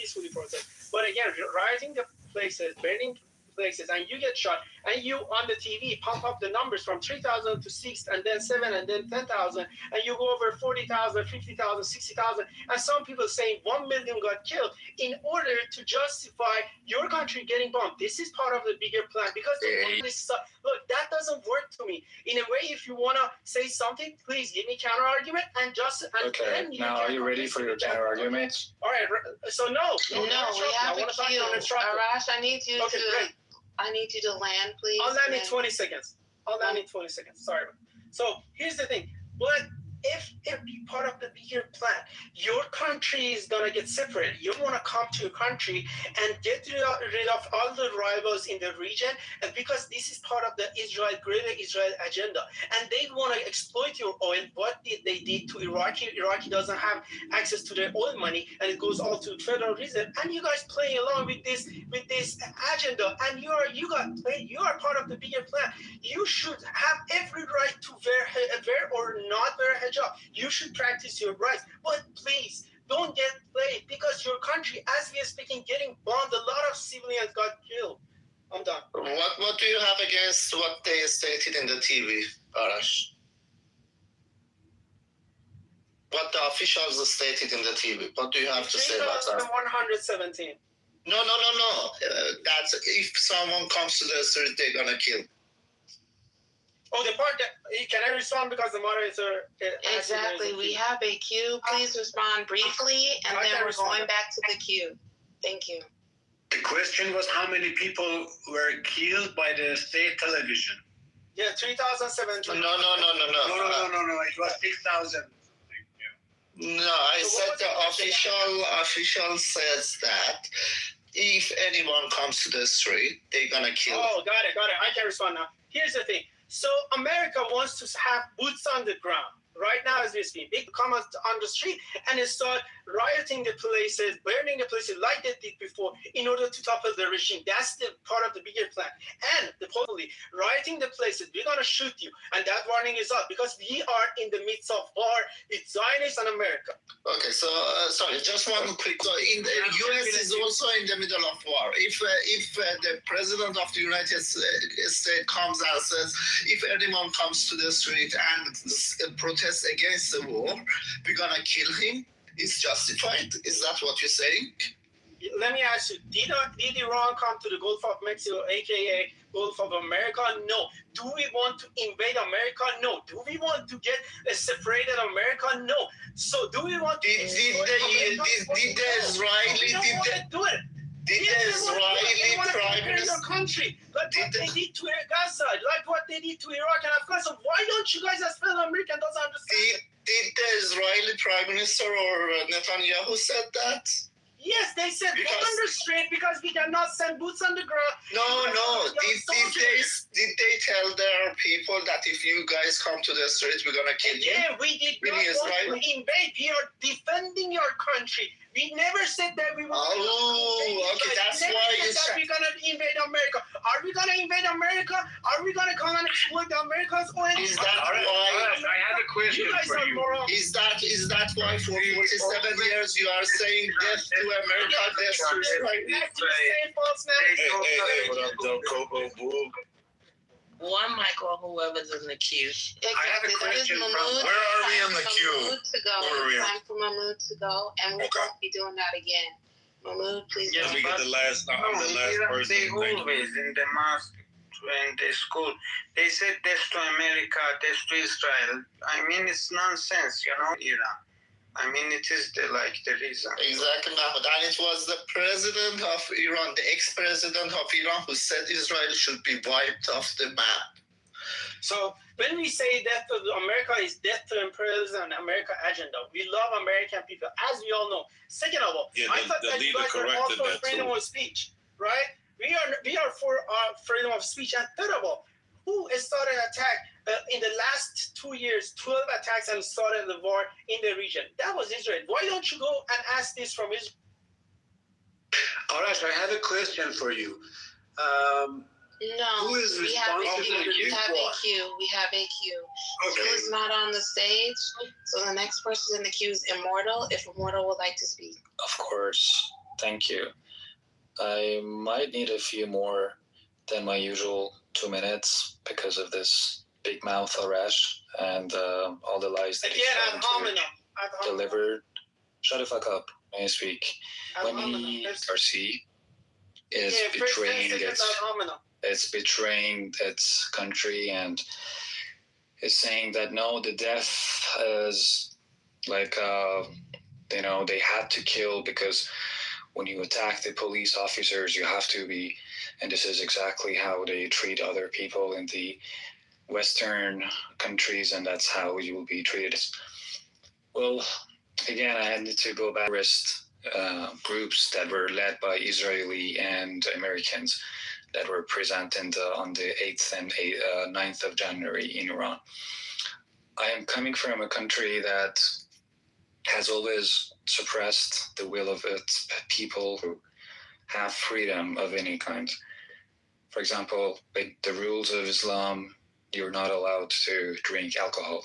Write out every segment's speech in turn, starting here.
peacefully protest. But again, rioting the places, burning places, and you get shot, and you on the TV pump up the numbers from 3,000 to 6, and then 7, and then 10,000, and you go over 40,000, 50,000, 60,000, and some people saying 1 million got killed in order to justify your country getting bombed. This is part of the bigger plan, because look, that doesn't work to me. In a way, if you want to say something, please give me counter argument and just. And okay. Now, are you ready for your counter arguments? All right. So no, we have a queue. Arash, I need you to land, please. I'll land in 20 seconds. Sorry. So here's the thing. But if it be part of the bigger plan, your country is gonna get separated. You want to come to your country and get rid of all the rivals in the region, and because this is part of the greater Israel agenda, and they want to exploit your oil. What did they did to Iraqi? Iraqi doesn't have access to their oil money, and it goes all to federal reserve. And you guys play along with this agenda, and you are part of the bigger plan. You should have every right to wear or not wear a hijab. You should practice your rights, but please don't get played, because your country, as we are speaking, getting bombed. A lot of civilians got killed. I'm done. What do you have against what they stated in the TV, Arash? What the officials stated in the TV? What do you have to say about that? 117. No. That's if someone comes to the street, they're gonna kill. Oh, the part that can I respond because the moderator? Exactly. We have a queue. Please respond briefly, and then we're going back to the queue. Thank you. The question was how many people were killed by the state television? Yeah, 3,017. No. It was 6,000. No, I said the official says that if anyone comes to the street, they're gonna kill. Oh, got it. I can respond now. Here's the thing. So America wants to have boots on the ground. Right now, as we speak, they come on the street and they start rioting the places, burning the places like they did before in order to topple the regime. That's the part of the bigger plan. And the police rioting the places, we're going to shoot you. And that warning is up because we are in the midst of war. It's Zionists and America. Okay, so sorry, just one quick. So in the U.S. is also in the middle of war. If the president of the United States comes and says, if anyone comes to the street and protests against the war, we're gonna kill him, it's justified. Is that what you're saying? Let me ask you, did Iran come to the Gulf of Mexico, aka Gulf of America? No. Do we want to invade America? No. Do we want to get a separated America? No. So do we want to Did the Israeli prime minister country like what they did to Gaza, like what they did to Iraq and Afghanistan? Why don't you guys as fellow Americans doesn't understand? Did the Israeli prime minister or Netanyahu said that? Yes, they said go on the street because we cannot send boots on the ground. No. Did they tell their people that if you guys come to the street, we're gonna kill you? Yeah, we did not want to invade. We are defending your country. We never said that we were going to invade. Okay, that's why you said we're going to invade America. Are we going to invade America? Are we going to come and exploit America's oil? Is that why? I have a question for you. Is that why for 47 years you are saying death to America, death to Israel? One mic or whoever's in the queue. Exactly. I have a question from where are we in the queue? Time for Mahmoud to go, and we won't be doing that again. Mahmoud, please. Yes, we get the last person. They always in the mosque and the school, they said death to America, death to Israel. I mean, it's nonsense, Iran. I mean, it is the reason. Exactly, Mahmoud. And it was the president of Iran, the ex-president of Iran, who said Israel should be wiped off the map. So when we say death to America is death to imperialism and America agenda, we love American people, as we all know. Second of all, I thought that you guys are all for freedom of speech, right? We are for freedom of speech. And third of all, who started an attack in the last 2 years, 12 attacks and started the war in the region? That was Israel. Why don't you go and ask this from Israel? Arash, I have a question for you. No, who is we have a responsible? queue. We have a queue. Okay. Who is not on the stage? So the next person in the queue is Immortal, if Immortal would like to speak. Of course. Thank you. I might need a few more than my usual 2 minutes because of this big mouth Arash and all the lies that he's Again, ad trying to hominem. Ad hominem. deliver. Shut the fuck up. May I speak? Ad When hominem. he There's- RC is Yeah, first 10 betraying seconds its ad hominem. it's betraying its country and is saying that no, the death is like they had to kill because when you attack the police officers you have to be, and this is exactly how they treat other people in the Western countries, and that's how you will be treated. Well, again, I had to go back to groups that were led by Israeli and Americans that were present on the 8th and 9th of January in Iran. I am coming from a country that has always suppressed the will of its people who have freedom of any kind. For example, the rules of Islam, you're not allowed to drink alcohol,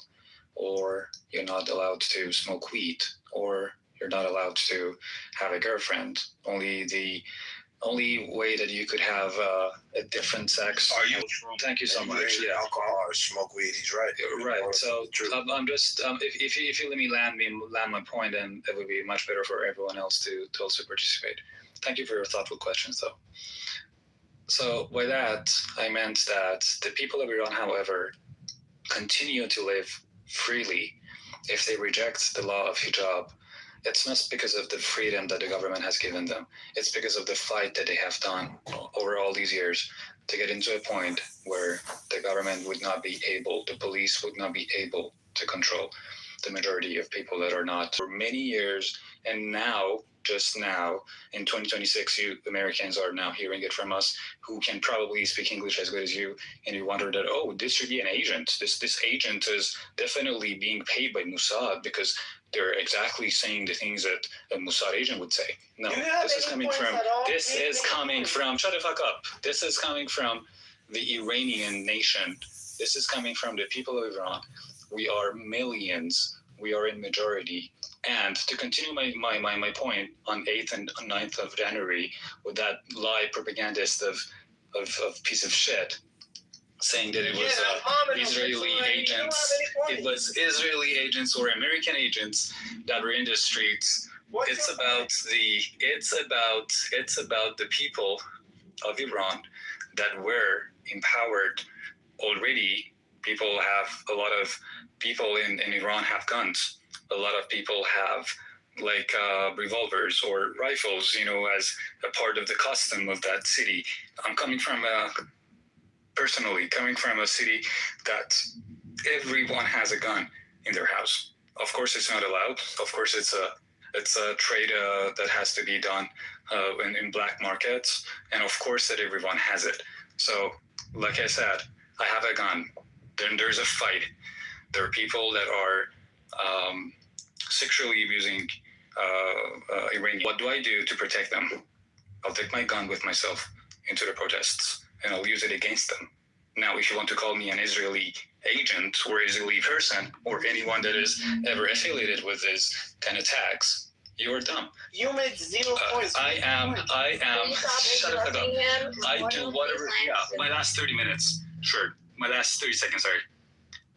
or you're not allowed to smoke weed, or you're not allowed to have a girlfriend. Only way that you could have a different sex. Are you? Thank you so much. Yeah, alcohol or smoke weed. He's right. Right. So I'm just if you let me land my point, then it would be much better for everyone else to also participate. Thank you for your thoughtful questions, though. So by that, I meant that the people of Iran, however, continue to live freely if they reject the law of hijab. It's not because of the freedom that the government has given them. It's because of the fight that they have done over all these years to get into a point where the government would not be able, the police would not be able to control the majority of people that are not for many years. And now, just now, in 2026, you Americans are now hearing it from us, who can probably speak English as good as you, and you wonder that, oh, this should be an agent. This agent is definitely being paid by Mossad because they're exactly saying the things that a Mossad agent would say. No, this is coming from, shut the fuck up. This is coming from the Iranian nation. This is coming from the people of Iran. We are millions. We are in majority. And to continue my point on 8th and 9th of January with that lie propagandist of piece of shit saying that it was Israeli agents. It was Israeli agents or American agents that were in the streets. It's about the people of Iran that were empowered already. A lot of people in Iran have guns. A lot of people have revolvers or rifles, as a part of the custom of that city. I'm personally coming from a city that everyone has a gun in their house. Of course, it's not allowed. Of course, it's a trade that has to be done in black markets, and of course that everyone has it. So, like I said, I have a gun. Then there's a fight. There are people that are sexually abusing Iranian. What do I do to protect them? I'll take my gun with myself into the protests, and I'll use it against them. Now, if you want to call me an Israeli agent or Israeli person or anyone that is ever affiliated with this kind of tax, you're dumb. You made 0 points. I am. Shut up. Him? I do whatever. Yeah, my last 30 minutes. Sure. My last 30 seconds, sorry.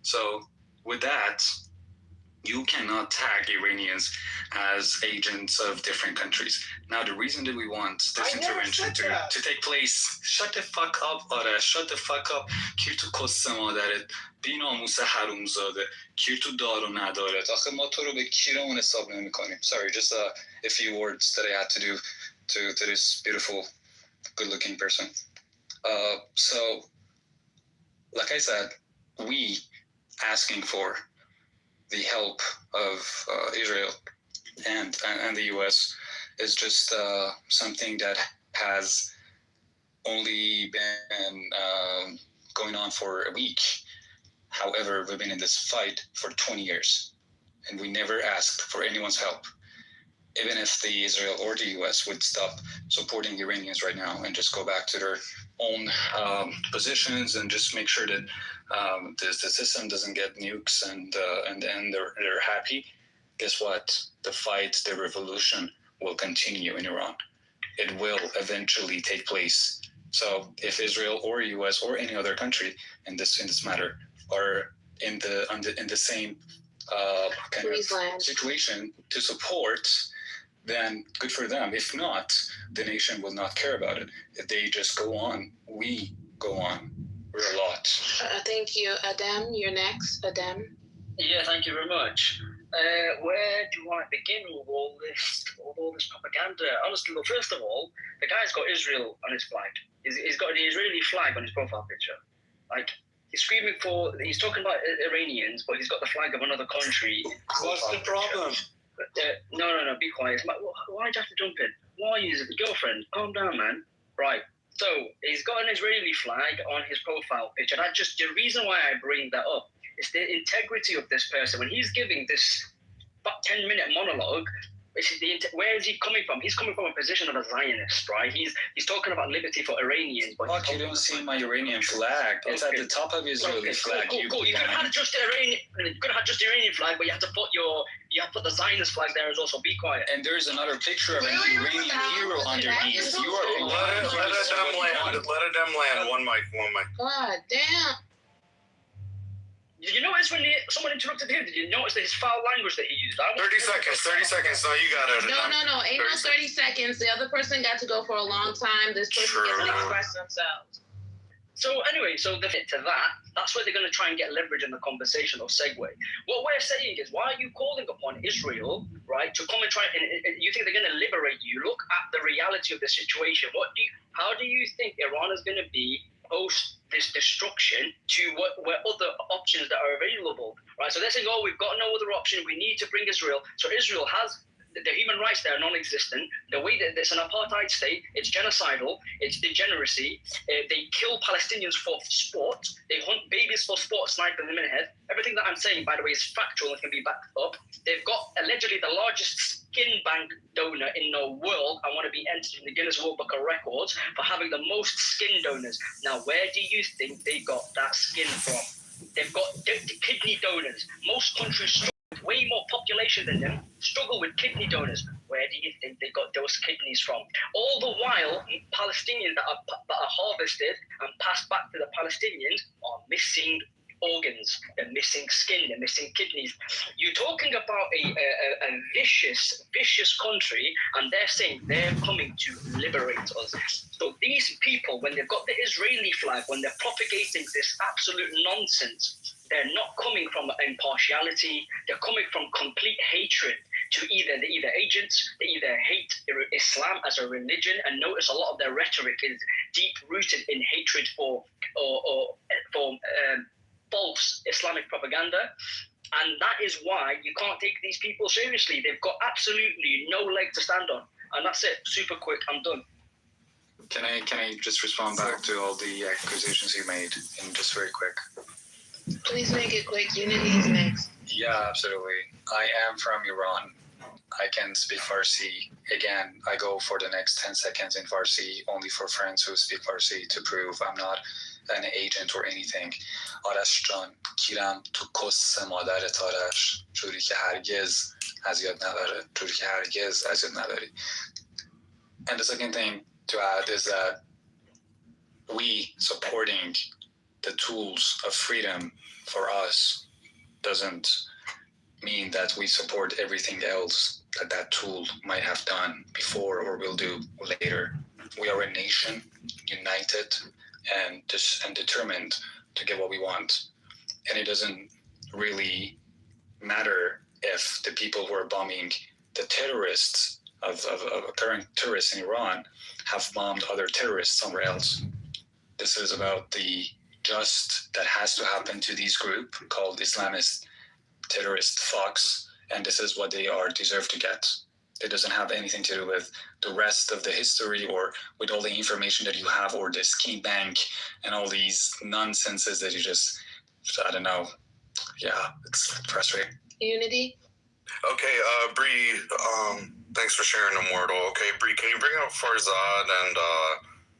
So, with that, you cannot tag Iranians as agents of different countries. Now, the reason that we want this intervention to take place, shut the fuck up, Ara, shut the fuck up. کیر تو کس مادرت، بی ناموس حروم زاده، کیر تو دار و ندارت. آخه ما تو رو به کیرمون حساب نمی کنیم. Sorry, just a few words that I had to do to this beautiful, good-looking person. So, like I said, we asking for the help of Israel and the U.S. is just something that has only been going on for a week. However, we've been in this fight for 20 years, and we never asked for anyone's help. Even if the Israel or the U.S. would stop supporting Iranians right now and just go back to their own positions and just make sure that the system doesn't get nukes and then they're happy. Guess what? The fight, the revolution will continue in Iran. It will eventually take place. So if Israel or US or any other country in this matter are in the same kind of situation to support, then good for them. If not, the nation will not care about it. If they just go on, we go on. We're a lot. Thank you. Adam, you're next. Adam. Yeah, thank you very much. Where do I begin with all this propaganda? Honestly, well, first of all, the guy's got Israel on his flag. He's got the Israeli flag on his profile picture. Like, he's talking about Iranians, but he's got the flag of another country. What's the problem? No, be quiet. Why'd you have to jump in? Why is it the girlfriend? Calm down, man. Right. So he's got an Israeli flag on his profile picture. The reason why I bring that up is the integrity of this person. When he's giving this about 10-minute monologue, where is he coming from? He's coming from a position of a Zionist, right? He's talking about liberty for Iranians. But you don't see my Iranian flag. It's at the top of Israeli flag. Cool. You could have had just the Iranian flag, but you have to put the Zionist flag there as well. So be quiet. And there's another picture of an Iranian hero underneath. You are let it them land. One mic. God damn. Did you notice when someone interrupted him? Did you notice that his foul language that he used? 30 seconds. No, you got it. No. Ain't no 30 seconds. The other person got to go for a long time. This person gets to express themselves. So anyway, that's where they're going to try and get leverage in the conversation or segue. What we're saying is, why are you calling upon Israel, right, to come and try, and you think they're going to liberate you? Look at the reality of the situation. How do you think Iran is going to be post this destruction to where other options that are available, right? So they're saying, we've got no other option. We need to bring Israel. So Israel has the human rights there are non-existent. The way that it's an apartheid state, it's genocidal, it's degeneracy. They kill Palestinians for sport. They hunt babies for sport, snipe them in the head. Everything that I'm saying, by the way, is factual and can be backed up. They've got allegedly the largest skin bank donor in the world. I want to be entered in the Guinness World Book of Records for having the most skin donors. Now, where do you think they got that skin from? They've got kidney donors. Most countries way more population than them, struggle with kidney donors. Where do you think they got those kidneys from? All the while, Palestinians that are harvested and passed back to the Palestinians are missing organs, they're missing skin, they're missing kidneys. You're talking about a vicious country, and they're saying they're coming to liberate us. So these people, when they've got the Israeli flag, when they're propagating this absolute nonsense, they're not coming from impartiality, they're coming from complete hatred to they're either agents, they either hate Islam as a religion, and notice a lot of their rhetoric is deep-rooted in hatred for false Islamic propaganda. And that is why you can't take these people seriously. They've got absolutely no leg to stand on. And that's it. Super quick. I'm done. Can I just respond back to all the accusations you made in just very quick? Please make it quick. Unity is next. Yeah, absolutely. I am from Iran. I can speak Farsi. Again, I go for the next 10 seconds in Farsi, only for friends who speak Farsi, to prove I'm not an agent or anything. آرش جان کیرم تو کس مادرت آرش جوری که هرگز اذیت نبره جوری که هرگز اذیت نبری. And the second thing to add is that we supporting the tools of freedom for us doesn't mean that we support everything else that tool might have done before or will do later. We are a nation united and determined to get what we want. And it doesn't really matter if the people who are bombing, the terrorists of current terrorists in Iran have bombed other terrorists somewhere else. This is about the just that has to happen to these group called Islamist terrorist thugs, and this is what they deserve to get. It doesn't have anything to do with the rest of the history or with all the information that you have or the skin bank and all these nonsenses that you just, I don't know. Yeah, it's frustrating. Unity? Okay, Bree, thanks for sharing Immortal. Okay, Bree, can you bring up Farzad and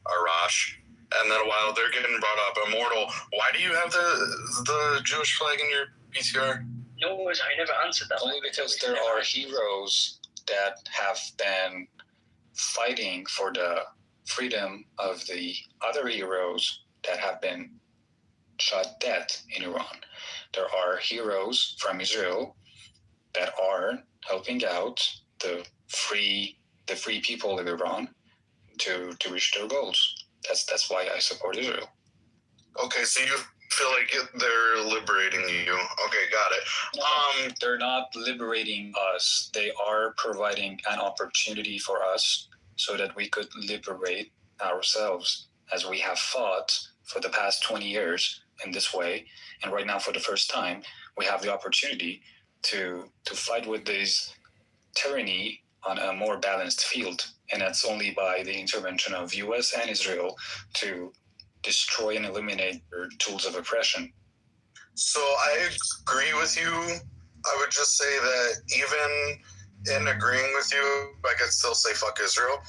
Arash? And then while they're getting brought up, Immortal, why do you have the Jewish flag in your PTR? No, I never answered that. Only because there are heroes that have been fighting for the freedom of the other heroes that have been shot dead in Iran. There are heroes from Israel that are helping out the free people of Iran to reach their goals. That's why I support Israel. Okay, so you feel like they're liberating you. Okay, got it. They're not liberating us. They are providing an opportunity for us so that we could liberate ourselves, as we have fought for the past 20 years in this way. And right now, for the first time, we have the opportunity to fight with this tyranny on a more balanced field. And that's only by the intervention of US and Israel to destroy and eliminate their tools of oppression. So I agree with you. I would just say that even in agreeing with you, I could still say fuck Israel.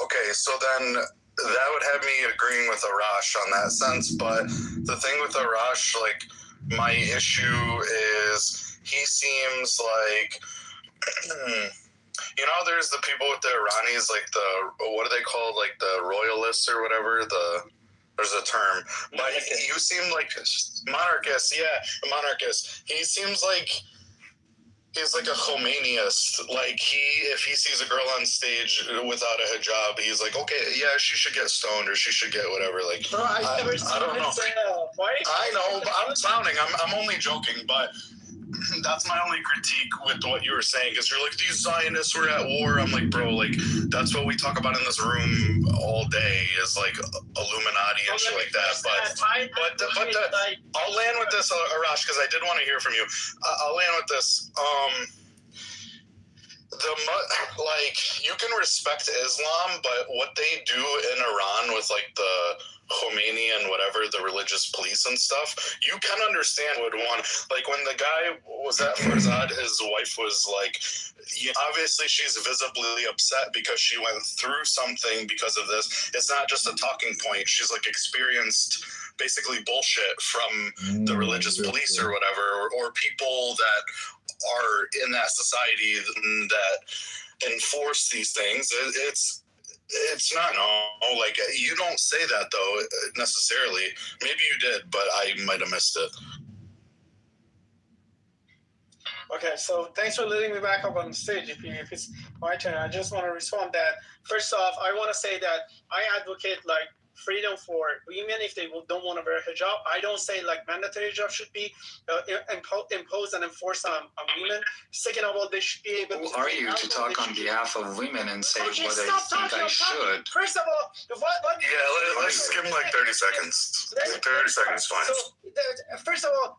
Okay, so then that would have me agreeing with Arash on that sense. But the thing with Arash, like, my issue is he seems like, you know, there's the people with the Iranis, like what are they called? Like the royalists or whatever, there's a term. But you seem like monarchist. Yeah, monarchist. He seems like he's like a Khomeiniist. Like if he sees a girl on stage without a hijab, he's like, okay, yeah, she should get stoned or she should get whatever. Like, bro, I don't know. I know, but I'm clowning. I'm only joking, but that's my only critique with what you were saying, because you're like, these Zionists were at war. I'm like, bro, like, that's what we talk about in this room all day, is like Illuminati and shit like that. But I'll land with this, Arash, because I did want to hear from you. I'll land with this. Like, you can respect Islam, but what they do in Iran with like the Khomeini and whatever, the religious police and stuff, you can understand would want, like when the guy was at Farzad, his wife was like, obviously she's visibly upset because she went through something because of this. It's not just a talking point. She's like experienced basically bullshit from the religious police or whatever, or people that are in that society that enforce these things. It's not, no, like, you don't say that though necessarily. Maybe you did, but I might have missed it. Okay, so thanks for letting me back up on the stage. If it's my turn, I just want to respond that. First off, I want to say that I advocate like freedom for women if they don't want to wear hijab. I don't say like mandatory hijab should be imposed and enforced on women. Second of all, they should be able. Who are you to talk on behalf of women and say what I think I should? First of all, what? Yeah, let's give them like 30 seconds. 30 seconds, fine. So, first of all,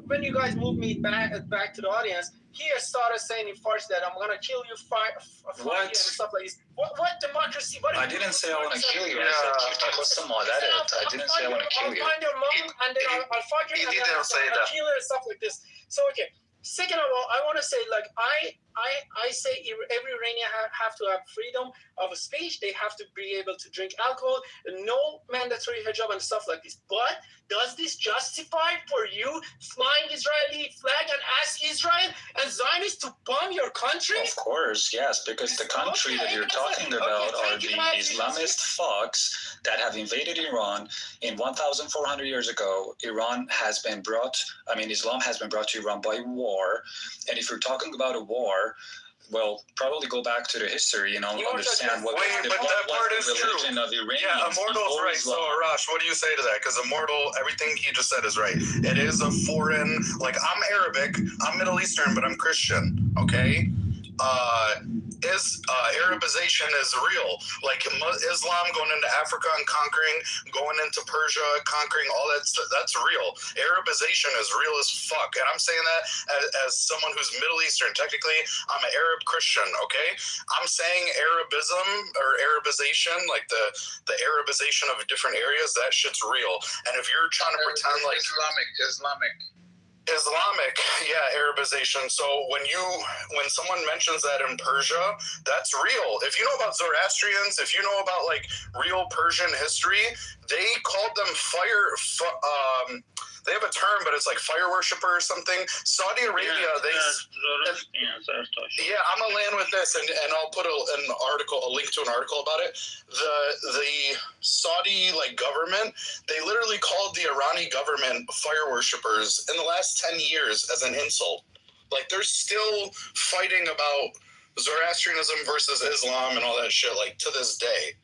when you guys moved me back to the audience, he started saying in Farsi that I'm gonna kill you, fight you and stuff like this. What democracy? I didn't say I want to kill you. I said what's the mod? I didn't say I want to kill you. I'll find your mom and then I'll fuck you and then I'll kill her and stuff like this. So okay. Second of all, I want to say like I say every Iranian have to have freedom of speech. They have to be able to drink alcohol. No mandatory hijab and stuff like this. But does this justify for you flying Israeli flag and ask Israel and Zionists to bomb your country? Of course, yes, because the country that you're talking about are the Islamist fucks that have invaded Iran in 1,400 years ago. Islam has been brought to Iran by war. And if you're talking about a war, well, probably go back to the history and understand what the religion of Iranians. Yeah, Immortal's right. So, Arash, what do you say to that? Because Immortal, everything he just said is right. It is a foreign, like, I'm Arabic, I'm Middle Eastern, but I'm Christian, okay? Arabization is real. Like Islam going into Africa and conquering, going into Persia, conquering all that's real. Arabization is real as fuck. And I'm saying that as someone who's Middle Eastern. Technically, I'm an Arab Christian, okay? I'm saying Arabism or Arabization, like the Arabization of different areas, that shit's real. And if you're trying to pretend like Islamic, yeah, Arabization. So when someone mentions that in Persia, that's real. If you know about Zoroastrians, if you know about like real Persian history, they called them they have a term, but it's like fire worshiper or something. Saudi Arabia, yeah, I'm gonna land with this, and I'll put a link to an article about it. The Saudi government, they literally called the Irani government fire worshipers in the last 10 years as an insult. Like, they're still fighting about Zoroastrianism versus Islam and all that shit, to this day.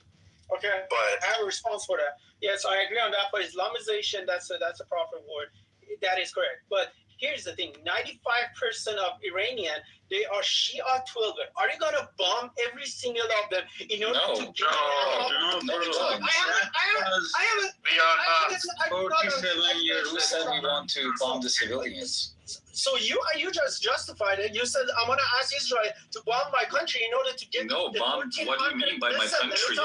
Okay, but I have a response for that. Yes, I agree on that. For Islamization, that's a proper word. That is correct. But here's the thing: 95% of Iranian, they are Shia 12. Are you gonna bomb every single of them in order to get No, I have 47 years. Who said we want to bomb the civilians? So you just justified it. You said I'm gonna ask Israel to bomb my country in order to get No, bomb. What do you mean by my country?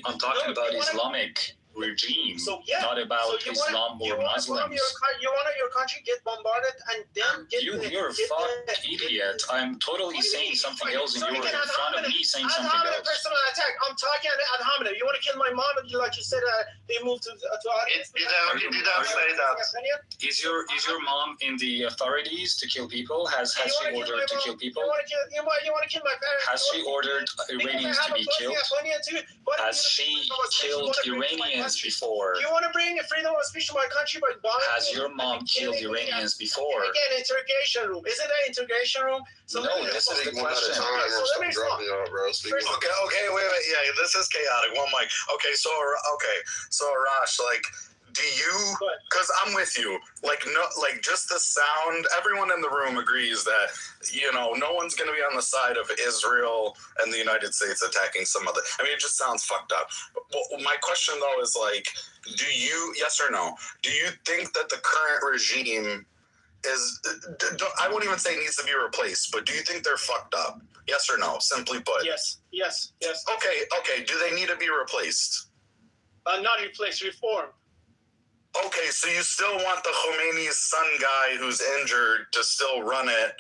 I'm talking about Islamic regime, not about Islam or Muslims. You want your country get bombarded and then get You're a fucking idiot. I'm totally saying something else, and you're in front of me saying something else. Personal attack. I'm talking ad hominem. You want to kill my mom, like you said, they moved to audience. Did I say that? Is your mom in the authorities to kill people? Has she ordered to kill people? You want to kill my parents? Has she ordered Iranians to be killed? Has she killed Iranians before? You want to bring freedom of speech to my country by bombing? Has your mom killed Iranians before? Again, interrogation room. Is it an interrogation room? So no, this is the question. Okay, wait. Yeah, this is chaotic. One mic. Okay, so Arash, do you? Because I'm with you. Just the sound. Everyone in the room agrees that no one's going to be on the side of Israel and the United States attacking some other. I mean, it just sounds fucked up. Well, my question though is do you? Yes or no? Do you think that the current regime is? I won't even say it needs to be replaced, but do you think they're fucked up? Yes or no? Simply put. Yes. Okay. Do they need to be replaced? Not replaced. Reform. Okay, so you still want the Khomeini's son guy who's injured to still run it,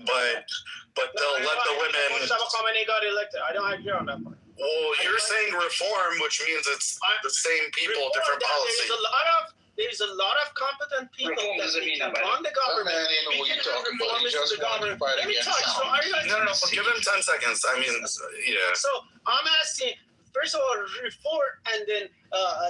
but they'll let the women. Khomeini got elected. I don't agree on that part. Well, you're saying reform, which means it's the same people, different policy. There's a lot of competent people that can run the government. We can have reformers in the government. Let me talk. So are you guys? No, give him 10 seconds. I mean, yeah. So I'm asking. First of all, reform and then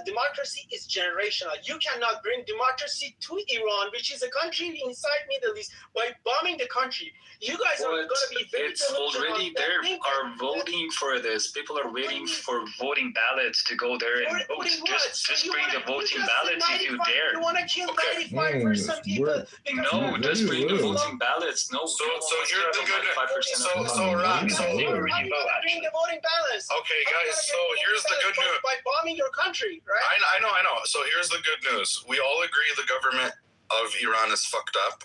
democracy is generational. You cannot bring democracy to Iran, which is a country inside Middle East, by bombing the country. You guys are going to be very It's already there. Are voting for this. People are waiting for voting ballots to go there and vote. Just bring the voting ballots if you dare. You want to kill 95% people? No, just bring the voting ballots. No. So here's the good news. Bring the voting ballots. Okay, guys. So here's the good news. By bombing your country, right? I know. So here's the good news. We all agree the government of Iran is fucked up,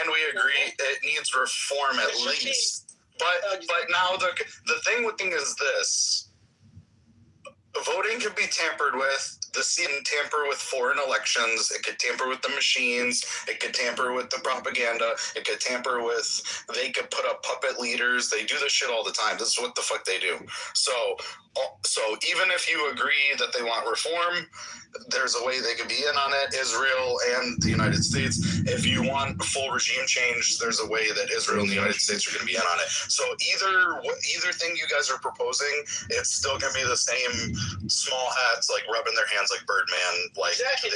and we agree it needs reform at least. But now the thing is this: voting can be tampered with. The can tamper with foreign elections. It could tamper with the machines. It could tamper with the propaganda. It could tamper with. They could put up puppet leaders. They do this shit all the time. This is what the fuck they do. So even if you agree that they want reform, there's a way they could be in on it. Israel and the United States. If you want full regime change, there's a way that Israel and the United States are going to be in on it. So either thing you guys are proposing, it's still going to be the same small hats rubbing their hands like Birdman. Exactly. I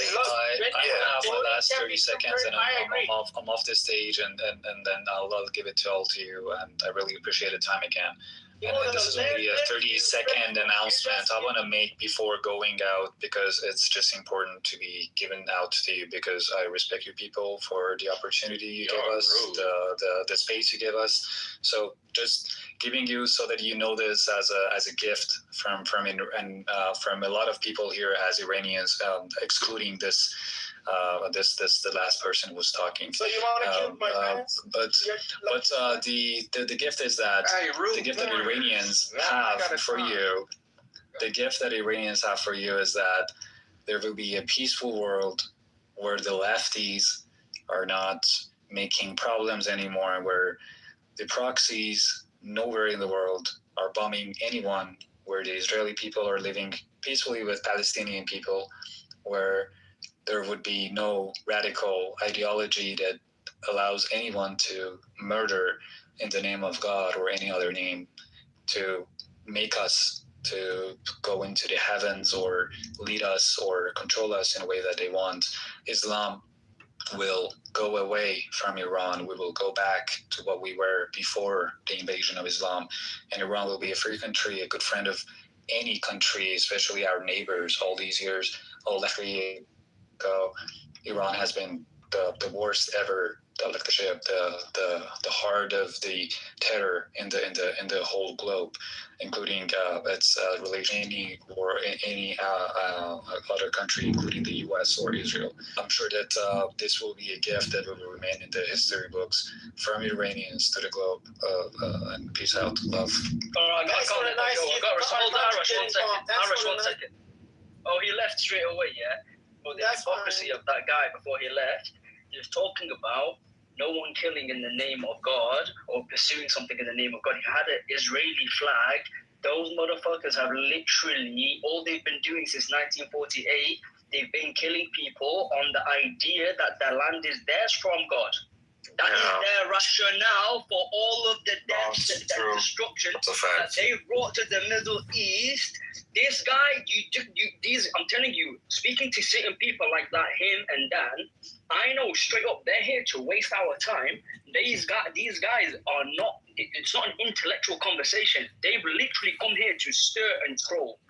have my last 30 seconds, and I'm off the stage, and then I'll give it all to you. And I really appreciate the time again. And this is only a 30-second announcement I want to make before going out, because it's just important to be given out to you, because I respect you people for the opportunity you give us, the space you give us. So just giving you so that you know this as a gift from a lot of people here as Iranians, excluding this. The last person who was talking. So you want to kill my parents? But the gift is that the gift that Iranians have for you. The gift that Iranians have for you is that there will be a peaceful world where the lefties are not making problems anymore, where the proxies nowhere in the world are bombing anyone, where the Israeli people are living peacefully with Palestinian people, where there would be no radical ideology that allows anyone to murder in the name of God or any other name, to make us to go into the heavens or lead us or control us in a way that they want. Islam will go away from Iran. We will go back to what we were before the invasion of Islam, and Iran will be a free country, a good friend of any country, especially our neighbors. All these years, all that ago, Iran has been the worst ever, the heart of the terror in the whole globe, including its relation any or any other country, including the U.S. or Israel. I'm sure that this will be a gift that will remain in the history books from Iranians to the globe. And peace out, love. All right, That's what a nice gift. Arash, one second. Oh, he left straight away, yeah? But the hypocrisy of that guy before he left, he was talking about no one killing in the name of God or pursuing something in the name of God. He had an Israeli flag. Those motherfuckers have literally, all they've been doing since 1948, they've been killing people on the idea that their land is theirs from God. That is their rationale for all of the deaths and destruction that they brought to the Middle East. This guy, I'm telling you, speaking to certain people like that, him and Dan, I know straight up they're here to waste our time. These guys are not. It's not an intellectual conversation. They've literally come here to stir and troll.